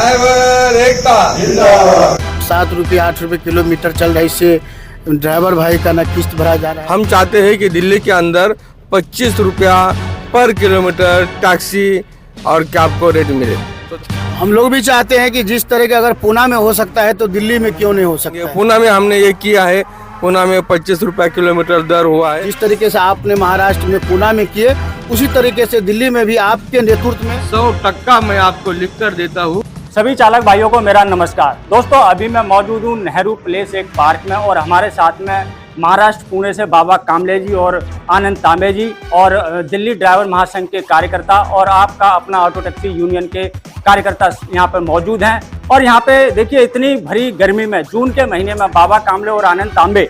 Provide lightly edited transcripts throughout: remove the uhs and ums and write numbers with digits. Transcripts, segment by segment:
Driver एकता जिंदाबाद। 7 रुपये 8 रुपये किलोमीटर चल रहा है, इससे ड्राइवर भाई का ना किस्त भरा जा रहा है। हम चाहते हैं कि दिल्ली के अंदर 25 रुपया पर किलोमीटर टैक्सी और कैब को रेट मिले। तो हम लोग भी चाहते हैं कि जिस तरह के अगर पूना में हो सकता है तो दिल्ली में क्यों नहीं हो सकता है? पूना में हमने ये किया है, पूना में 25 रुपया किलोमीटर दर हुआ है। जिस तरीके से आपने महाराष्ट्र में पूना में किए, उसी तरीके से दिल्ली में भी आपके नेतृत्व में 100% मैं आपको लिख कर देता हूँ। सभी चालक भाइयों को मेरा नमस्कार। दोस्तों, अभी मैं मौजूद हूँ नेहरू प्लेस एक पार्क में और हमारे साथ में महाराष्ट्र पुणे से बाबा कामले जी और आनंद तांबे जी और दिल्ली ड्राइवर महासंघ के कार्यकर्ता और आपका अपना ऑटो टैक्सी यूनियन के कार्यकर्ता यहाँ पर मौजूद हैं। और यहाँ पे देखिए, इतनी भरी गर्मी में जून के महीने में बाबा कामले और आनंद तांबे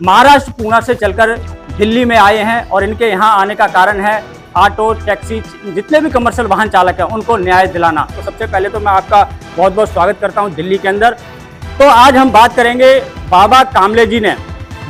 महाराष्ट्र पुणे से चलकर दिल्ली में आए हैं और इनके यहाँ आने का कारण है ऑटो टैक्सी जितने भी कमर्शियल वाहन चालक हैं उनको न्याय दिलाना। तो सबसे पहले तो मैं आपका बहुत बहुत स्वागत करता हूं दिल्ली के अंदर। तो आज हम बात करेंगे बाबा कामले जी ने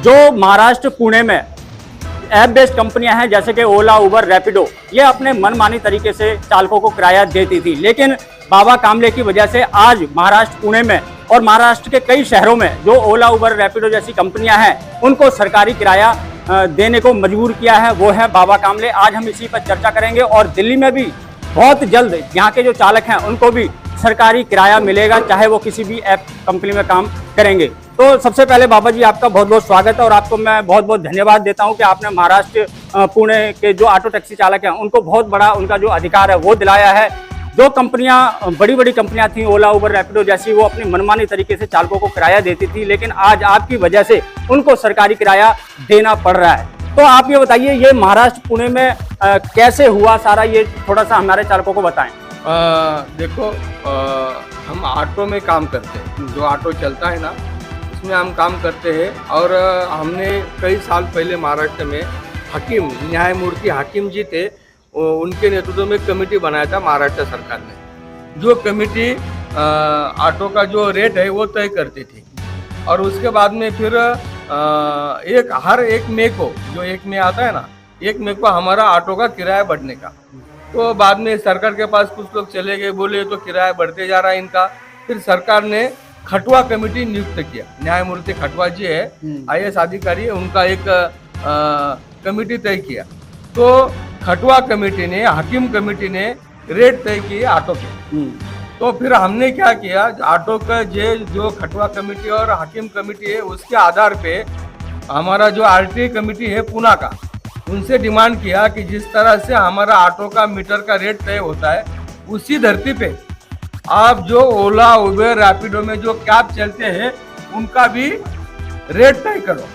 जो महाराष्ट्र पुणे में ऐप बेस्ड कंपनियां हैं जैसे कि ओला, उबर, रैपिडो, ये अपने मनमानी तरीके से चालकों को किराया देती थी, लेकिन बाबा कामले की वजह से आज महाराष्ट्र पुणे में और महाराष्ट्र के कई शहरों में जो ओला, उबर, रैपिडो जैसी कंपनियां हैं उनको सरकारी किराया देने को मजबूर किया है, वो है बाबा कामले। आज हम इसी पर चर्चा करेंगे और दिल्ली में भी बहुत जल्द यहाँ के जो चालक हैं उनको भी सरकारी किराया मिलेगा, चाहे वो किसी भी ऐप कंपनी में काम करेंगे। तो सबसे पहले बाबा जी आपका बहुत बहुत स्वागत है और आपको मैं बहुत बहुत धन्यवाद देता हूँ कि आपने महाराष्ट्र पुणे के जो ऑटो टैक्सी चालक हैं उनको बहुत बड़ा उनका जो अधिकार है वो दिलाया है। जो कंपनियां बड़ी बड़ी कंपनियां थी ओला, उबर, रैपिडो जैसी, वो अपनी मनमानी तरीके से चालकों को किराया देती थी, लेकिन आज आपकी वजह से उनको सरकारी किराया देना पड़ रहा है। तो आप ये बताइए, ये महाराष्ट्र पुणे में कैसे हुआ सारा, ये थोड़ा सा हमारे चालकों को बताएं। देखो, हम ऑटो में काम करते हैं, जो ऑटो चलता है ना उसमें हम काम करते हैं। और हमने कई साल पहले महाराष्ट्र में हाकिम, न्यायमूर्ति हाकिम जी थे, उनके नेतृत्व में कमेटी बनाया था महाराष्ट्र सरकार ने। जो कमेटी ऑटो का जो रेट है वो तय करती थी और उसके बाद में फिर हर एक मई को, जो 1 मई आता है ना, 1 मई को हमारा ऑटो का किराया बढ़ने का। तो बाद में सरकार के पास कुछ लोग चले गए, बोले तो किराया बढ़ते जा रहा है इनका। फिर सरकार ने खटवा कमेटी नियुक्त किया, न्यायमूर्ति खटवा जी है, IAS अधिकारी है, उनका एक कमेटी तय किया। तो खटवा कमेटी ने, हाकिम कमेटी ने रेट तय किए ऑटो के। तो फिर हमने क्या किया, ऑटो का जो खटवा कमेटी और हाकिम कमेटी है उसके आधार पे हमारा जो RTI कमेटी है पुणे का, उनसे डिमांड किया कि जिस तरह से हमारा ऑटो का मीटर का रेट तय होता है उसी धरती पे आप जो ओला, उबर, रैपिडो में जो कैब चलते हैं उनका भी रेट तय करो।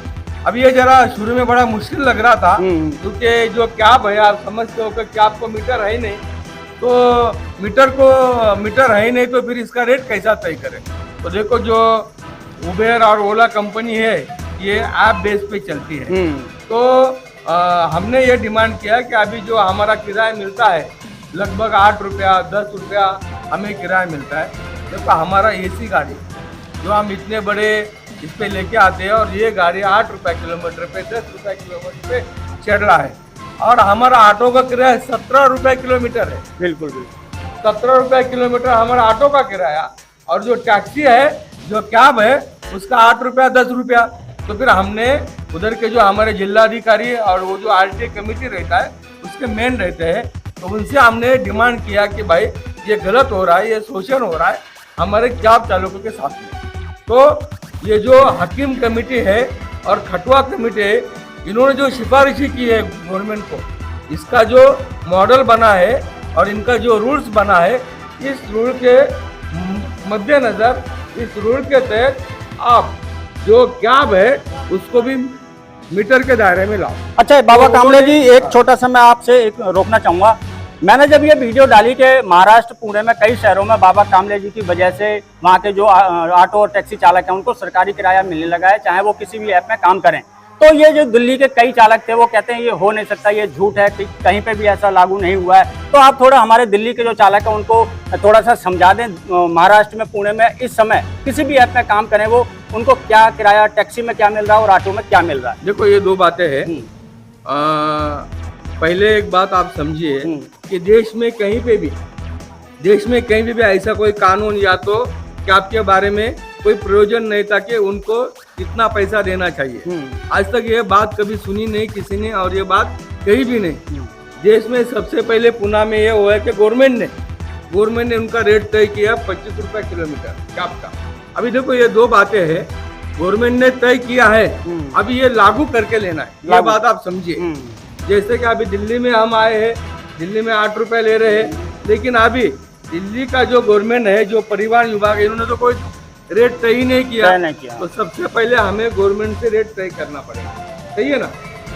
अब ये जरा शुरू में बड़ा मुश्किल लग रहा था, क्योंकि जो कैब है आप समझते हो कि कैब को मीटर है ही नहीं, तो मीटर है ही नहीं तो फिर इसका रेट कैसा तय करें। तो देखो, जो उबेर और ओला कंपनी है ये ऐप बेस पे चलती है। तो हमने ये डिमांड किया कि अभी जो हमारा किराया मिलता है लगभग 8 रुपया 10 रुपया हमें किराया मिलता है। देखो, हमारा AC गाड़ी जो हम इतने बड़े इस पे लेके आते हैं और ये गाड़ी 8 रुपये किलोमीटर पे 10 रुपये किलोमीटर पे चढ़ रहा है और हमारा ऑटो का किराया 17 रुपये किलोमीटर है। बिल्कुल 17 रुपये किलोमीटर हमारा ऑटो का किराया, और जो टैक्सी है, जो कैब है, उसका 8 रुपया 10 रुपया। तो फिर हमने उधर के जो हमारे जिलाधिकारी और वो जो RTI कमेटी रहता है उसके मेन रहते हैं, तो उनसे हमने डिमांड किया कि भाई ये गलत हो रहा है, ये शोषण हो रहा है हमारे कैब चालकों के साथ में। तो ये जो हाकिम कमेटी है और खटवा कमेटी है, इन्होंने जो सिफारिशी की है गवर्नमेंट को, इसका जो मॉडल बना है और इनका जो रूल्स बना है, इस रूल के मद्देनजर, इस रूल के तहत आप जो कैब है उसको भी मीटर के दायरे में लाओ। अच्छा बाबा कामले जी, एक छोटा सा मैं आपसे एक रोकना चाहूँगा। मैंने जब ये वीडियो डाली कि महाराष्ट्र पुणे में कई शहरों में बाबा कामले जी की वजह से वहाँ के जो ऑटो और टैक्सी चालक हैं उनको सरकारी किराया मिलने लगा है, चाहे वो किसी भी ऐप में काम करें, तो ये जो दिल्ली के कई चालक थे वो कहते हैं ये हो नहीं सकता, ये झूठ है, कहीं पे भी ऐसा लागू नहीं हुआ है। तो आप थोड़ा हमारे दिल्ली के जो चालक हैं उनको थोड़ा सा समझा दें, महाराष्ट्र में पुणे में इस समय किसी भी ऐप में काम करें वो उनको क्या किराया, टैक्सी में क्या मिल रहा है और ऑटो में क्या मिल रहा है। देखो, ये 2 बातें हैं। पहले एक बात आप समझिए कि देश में कहीं पे भी देश में कहीं भी ऐसा कोई कानून या तो कैब के बारे में कोई प्रयोजन नहीं था कि उनको इतना पैसा देना चाहिए। आज तक ये बात कभी सुनी नहीं किसी ने, और ये बात कहीं भी नहीं। देश में सबसे पहले पुणे में ये हुआ है कि गवर्नमेंट ने उनका रेट तय किया 25 रुपए किलोमीटर कैब का। अभी देखो ये दो बातें हैं, गवर्नमेंट ने तय किया है, अभी ये लागू करके लेना है, ये बात आप समझिए। जैसे कि अभी दिल्ली में हम आए हैं, दिल्ली में 8 रुपए ले रहे हैं, लेकिन अभी दिल्ली का जो गवर्नमेंट है, जो परिवहन विभाग है, इन्होंने तो कोई रेट तय ही नहीं किया। तो सबसे पहले हमें गवर्नमेंट से रेट तय करना पड़ेगा, सही है ना।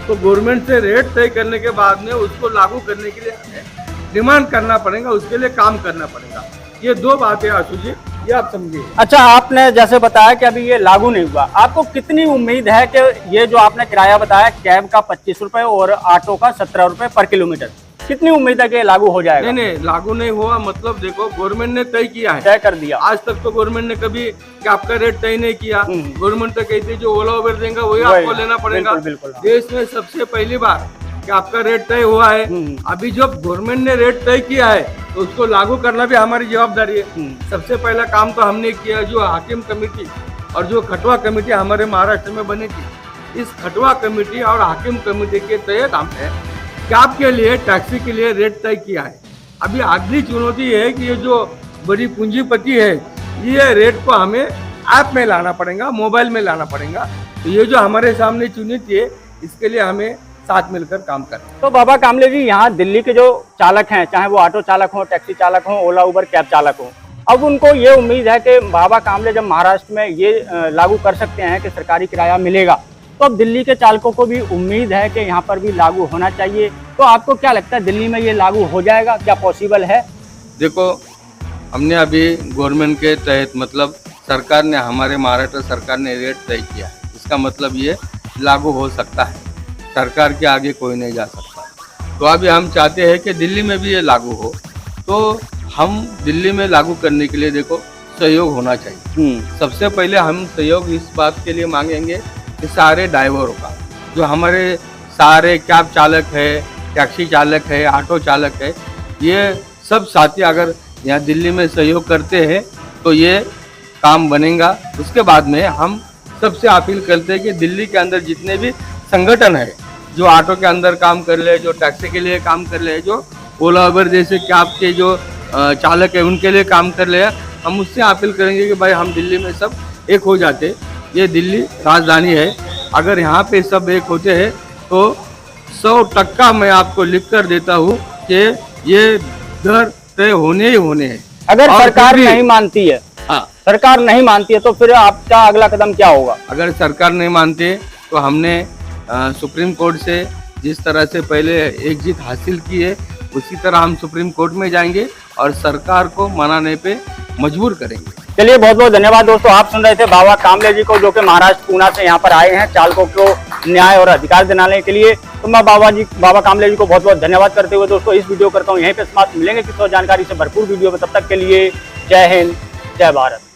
तो गवर्नमेंट से रेट तय करने के बाद में उसको लागू करने के लिए हमें डिमांड करना पड़ेगा, उसके लिए काम करना पड़ेगा। ये दो बातें आशु जी, ये आप समझिए। अच्छा, आपने जैसे बताया कि अभी ये लागू नहीं हुआ, आपको कितनी उम्मीद है कि ये जो आपने किराया बताया कैब का 25 रुपए और ऑटो का 17 रुपए पर किलोमीटर, कितनी उम्मीद है कि ये लागू हो जाएगा? नहीं, लागू नहीं हुआ मतलब देखो गवर्नमेंट ने तय किया है, तय कर दिया। आज तक तो गवर्नमेंट ने कभी कैब का रेट तय नहीं किया। गवर्नमेंट तो कहती जो ओला उबर देंगे वही आपको लेना पड़ेगा। देश में सबसे पहली बार कैब का रेट तय हुआ है। अभी जब गवर्नमेंट ने रेट तय किया है तो उसको लागू करना भी हमारी जवाबदारी है। सबसे पहला काम तो हमने किया, जो हाकिम कमेटी और जो खटवा कमेटी हमारे महाराष्ट्र में बनी थी, इस खटवा कमेटी और हाकिम कमेटी के तहत हमने कैब के लिए, टैक्सी के लिए रेट तय किया है। अभी अगली चुनौती है कि ये जो बड़ी पूंजीपति है, ये रेट को हमें ऐप में लाना पड़ेगा, मोबाइल में लाना पड़ेगा। तो ये जो हमारे सामने चुनौती है, इसके लिए हमें साथ मिलकर काम करें। तो बाबा कामले जी, यहाँ दिल्ली के जो चालक हैं, चाहे वो ऑटो चालक हो, टैक्सी चालक हो, ओला उबर कैब चालक हो, अब उनको ये उम्मीद है कि बाबा कामले जब महाराष्ट्र में ये लागू कर सकते हैं कि सरकारी किराया मिलेगा, तो अब दिल्ली के चालकों को भी उम्मीद है कि यहाँ पर भी लागू होना चाहिए। तो आपको क्या लगता है, दिल्ली में ये लागू हो जाएगा, क्या पॉसिबल है? देखो, हमने अभी गवर्नमेंट के तहत मतलब सरकार ने, हमारे महाराष्ट्र सरकार ने रेट तय किया है, इसका मतलब ये लागू हो सकता है। सरकार के आगे कोई नहीं जा सकता। तो अभी हम चाहते हैं कि दिल्ली में भी ये लागू हो। तो हम दिल्ली में लागू करने के लिए देखो सहयोग होना चाहिए। सबसे पहले हम सहयोग इस बात के लिए मांगेंगे कि सारे ड्राइवरों का, जो हमारे सारे कैब चालक है, टैक्सी चालक है, ऑटो चालक है, ये सब साथी अगर यहाँ दिल्ली में सहयोग करते हैं तो ये काम बनेगा। उसके बाद में हम सबसे अपील करते हैं कि दिल्ली के अंदर जितने भी संगठन है, जो ऑटो के अंदर काम कर ले, जो टैक्सी के लिए काम कर ले, जो ओला उबर जैसे कैब के जो चालक है उनके लिए काम कर ले, हम उससे अपील करेंगे कि भाई हम दिल्ली में सब एक हो जाते। ये दिल्ली राजधानी है, अगर यहाँ पे सब एक होते हैं तो 100% मैं आपको लिख कर देता हूँ कि ये दर तय होने ही होने हैं। अगर सरकार नहीं मानती है, हाँ, सरकार नहीं मानती है तो फिर आपका अगला कदम क्या होगा? अगर सरकार नहीं मानते तो हमने सुप्रीम कोर्ट से जिस तरह से पहले एक जीत हासिल की है, उसी तरह हम सुप्रीम कोर्ट में जाएंगे और सरकार को मनाने पे मजबूर करेंगे। चलिए, बहुत बहुत धन्यवाद दोस्तों। आप सुन रहे थे बाबा कामले जी को, जो कि महाराष्ट्र पूना से यहाँ पर आए हैं चालकों को न्याय और अधिकार दिलाने के लिए। तो मैं बाबा कामले जी को बहुत बहुत धन्यवाद करते हुए दोस्तों इस वीडियो करता हूँ यहीं पे समाप्त। मिलेंगे किसी और जानकारी से भरपूर वीडियो में, तब तक के लिए जय हिंद, जय भारत।